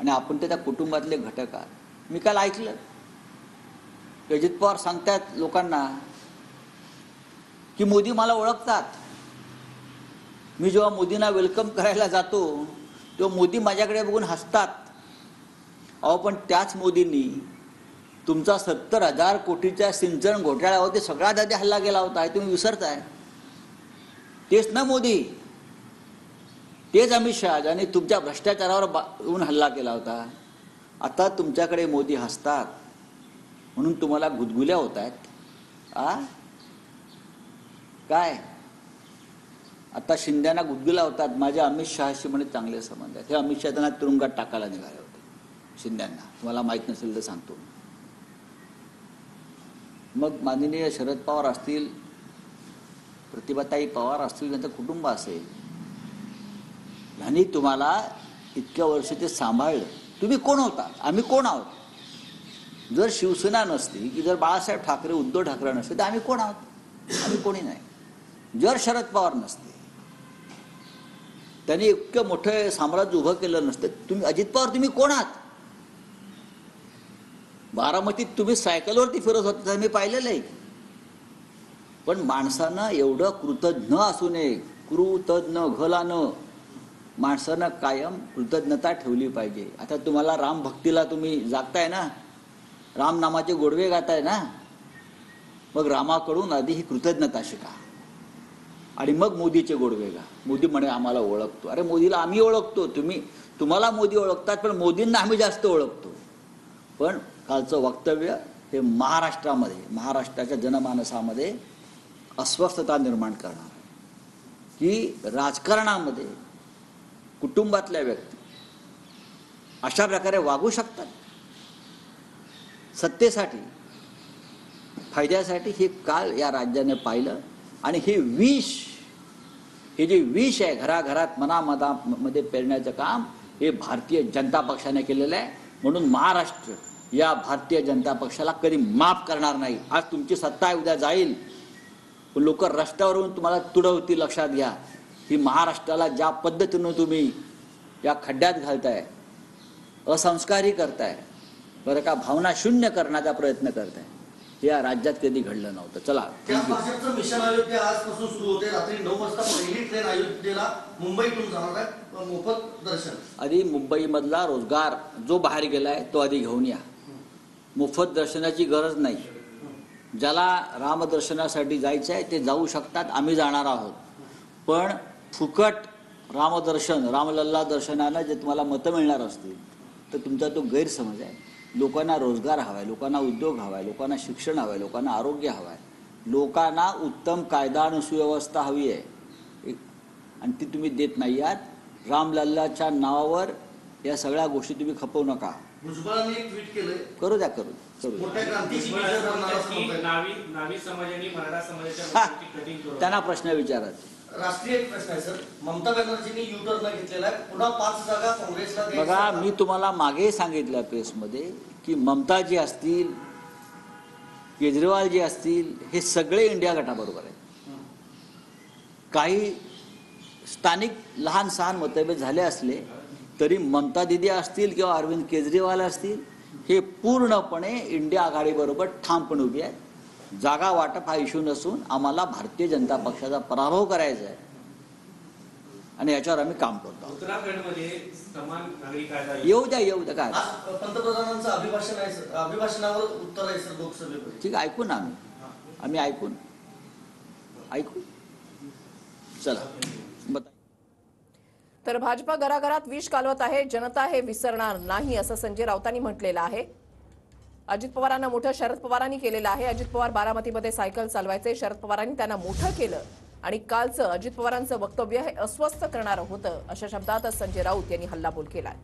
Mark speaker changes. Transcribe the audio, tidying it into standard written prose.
Speaker 1: आणि आपण त्या कुटुंबातले घटक आहात। मी काल ऐकलं अजित पवार सांगतात लोकांना की मोदी मला ओळखतात। मी जेव्हा मोदींना वेलकम करायला जातो तेव्हा मोदी माझ्याकडे बघून हसतात। अहो पण त्याच मोदींनी तुमचा 70,000 कोटीच्या सिंचन घोटाळ्यावरती सगळ्यात आधी हल्ला केला होता, हे तुम्ही विसरताय। तेच ना मोदी, तेच अमित शहा ज्यांनी तुमच्या भ्रष्टाचारावर येऊन हल्ला केला होता। आता तुमच्याकडे मोदी हसतात म्हणून तुम्हाला गुदगुल्या होत आहेत। काय आता शिंद्यांना गुदगुल्या होतात, माझ्या अमित शहाशी म्हणे चांगले संबंध आहेत। हे अमित शहा त्यांना तुरुंगात टाकायला निघाले होते शिंद्यांना, तुम्हाला माहीत नसेल तर सांगतो। मग माननीय शरद पवार असतील, प्रतिभाताई पवार असतील, त्यांचं कुटुंब असेल, यांनी तुम्हाला इतक्या वर्ष ते सांभाळलं। तुम्ही कोण होता, आम्ही कोण आहोत? जर शिवसेना नसती, की जर बाळासाहेब ठाकरे उद्धव ठाकरे नसते तर आम्ही कोण आहोत? आम्ही कोणी नाही। जर शरद पवार नसते, त्यांनी इतकं मोठं साम्राज्य उभं केलं नसतं। तुम्ही अजित पवार तुम्ही कोण आहात? बारामतीत तुम्ही सायकलवरती फिरत होता मी पाहिलेलं आहे। पण माणसानं एवढं कृतज्ञ असू नये, कृतज्ञ घलानं माणसानं कायम कृतज्ञता ठेवली पाहिजे। आता तुम्हाला राम भक्तीला तुम्ही जागताय ना, राम नामाचे गोडवे गाताय ना, मग रामाकडून आधी ही कृतज्ञता शिका आणि मग मोदीचे गोडवे गा। मोदी म्हणे आम्हाला ओळखतो। अरे मोदीला आम्ही ओळखतो, तुम्हाला मोदी ओळखतात, पण मोदींना आम्ही जास्त ओळखतो। पण कालचं वक्तव्य हे महाराष्ट्रामध्ये, महाराष्ट्राच्या जनमानसामध्ये अस्वस्थता निर्माण करणार, की राजकारणामध्ये कुटुंबातल्या व्यक्ती अशा प्रकारे वागू शकतात सत्तेसाठी, फायद्यासाठी। हे काल या राज्याने पाहिलं आणि हे विष, हे जे विष आहे घराघरात मनामनामध्ये पेरण्याचं काम हे भारतीय जनता पक्षाने केलेलं आहे। म्हणून महाराष्ट्र या भारतीय जनता पक्षाला कधी माफ करणार नाही। आज तुमची सत्ता उद्या जाईल, लोक रस्त्यावरून तुम्हाला तुडवतील, लक्षात घ्या। ही महाराष्ट्राला ज्या पद्धतीनं तुम्ही या खड्ड्यात घालताय, असंस्कारी करताय, बरं का, भावना शून्य करण्याचा प्रयत्न करताय, हे या राज्यात कधी घडलं नव्हतं। चला,
Speaker 2: मिशन अयोध्या आजपासून सुरू होते। रात्री 9 वाजता पहिली ट्रेन अयोध्येला मुंबईतून जाणार आहे, मोफत दर्शन।
Speaker 1: आधी मुंबईमधला रोजगार जो बाहेर गेलाय तो आधी घेऊन या। मोफत दर्शनाची गरज नाही। ज्याला रामदर्शनासाठी जायचं आहे ते जाऊ शकतात, आम्ही जाणार आहोत। पण फुकट रामदर्शन, रामलल्ला दर्शनाला जे तुम्हाला मतं मिळणार असतील तर तुमचा तो गैरसमज आहे। लोकांना रोजगार हवा आहे, लोकांना उद्योग हवा आहे, लोकांना शिक्षण हवं आहे, लोकांना आरोग्य हवं आहे, लोकांना उत्तम कायदा आणि सुव्यवस्था हवी आहे, आणि ती तुम्ही देत नाही आहात। रामलल्लाच्या नावावर या सगळ्या गोष्टी तुम्ही खपवू नका।
Speaker 2: भुजबळांनी एक ट्विट केलंय,
Speaker 1: करू द्या, करू
Speaker 2: मोठ्या क्रांतीची
Speaker 3: नावी समाजाने मराठा समाजाच्या
Speaker 1: त्यांना प्रश्न विचारा।
Speaker 2: राष्ट्रीय प्रश्न आहे सर, ममता बॅनर्जींनी युटर्न घेतलेला आहे, पुन्हा 5 जागा काँग्रेसला द्यायच्या।
Speaker 1: बघा, मी तुम्हाला मागे सांगितलं प्रेसमध्ये की ममताजी असतील, केजरीवाल जी असतील, हे सगळे इंडिया गटाबरोबर आहेत। काही स्थानिक लहान सहान मतभेद झाले असले तरी ममता दिदी असतील किंवा अरविंद केजरीवाल असतील, हे पूर्णपणे इंडिया आघाडीबरोबर ठामपणे उभे आहेत। जागा वाटप हा इश्यू नसून आम्हाला भारतीय जनता पक्षाचा पराभव करायचा आहे आणि याच्यावर आम्ही काम करतो।
Speaker 3: उत्तराखंडमध्ये समान नागरी कायदा
Speaker 1: येऊ द्या काय
Speaker 2: पंतप्रधानांचं अभिभाषण आहे, अभिभाषणावर उत्तर आहे सर लोकसभेमध्ये।
Speaker 1: ठीक आहे, ऐकू ना आम्ही ऐकू चला बता।
Speaker 4: तर भाजपा घराघरात विष कालवत आहे, जनता हे विसरणार नाही असं संजय राऊतांनी म्हटलेलं आहे। अजित पवारांना मोठं शरद पवारांनी केलेलं आहे। अजित पवार बारामतीमध्ये सायकल चालवायचे, शरद पवारांनी त्यांना मोठं केलं आणि कालचं अजित पवारांचं वक्तव्य हे अस्वस्थ करणारं होतं, अशा शब्दात संजय राऊत यांनी हल्लाबोल केलाय।